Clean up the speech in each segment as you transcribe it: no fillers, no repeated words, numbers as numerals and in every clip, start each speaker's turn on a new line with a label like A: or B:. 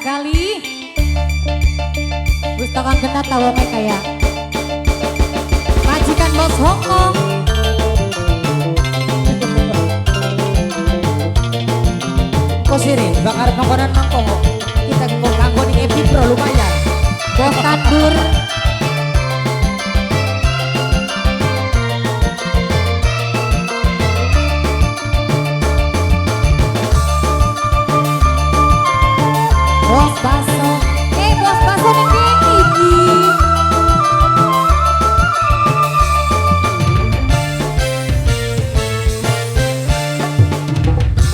A: Kak Gali. Wis takon kena tawa me kaya majikan bos Hongkong. Kok sini bakar makanan mangkong kok. Kita kok kanggo ning Epi Pro lumayan. Bos tandur. Bos baso, bos baso ning iki.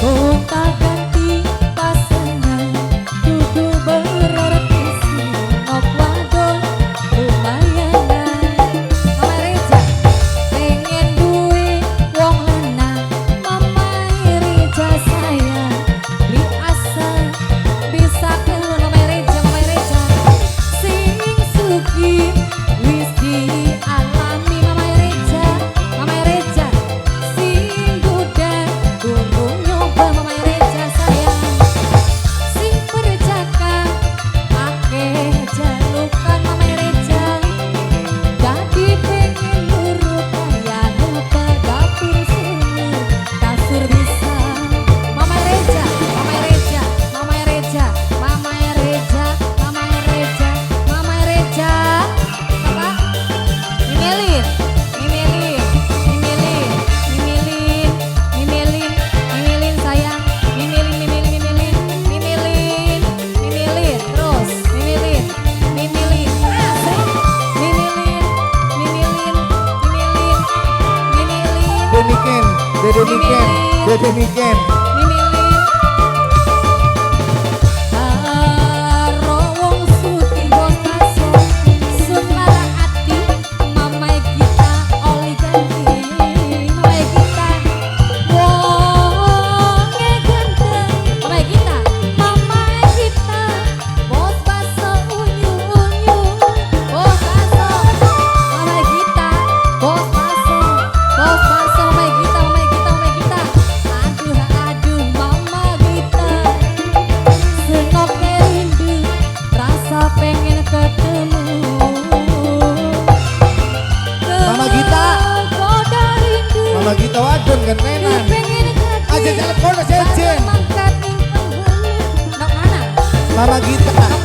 A: Gonta ganti pasangan, kudu berarti sinok wadon lumayan. Mama Reja pengen duwe wong lanang, Mama Reja sayang beli asa bisa ke Mama Reja sing suki wis dialami Mama Reja sing duda durung nyoba Mama Reja sayang sing perjaka akeh jalukan Mama Reja dadi pengen nurut kaya nyoba dapur sumur kasur bisa Mama Reja Bapak Mimilin sayang mimilin terus mimilin asik mimilin
B: Dede Niken.
A: karo wong suti bos baso sun lara ati Mamae kita oli ganti Mamae kita wonge ganteng Mamae kita bos baso unyu bos baso Mamae kita bos baso Mamae kita aduh Mama kita senok rindu rasa pengen ketemu
B: Mama Gita.
A: goda rindu
B: Mama Gita wadon kan tenan.
A: pengen ketemu
B: Aja telepon sejen.
A: mangkat ning penghulu nok mana
B: Mama Gita.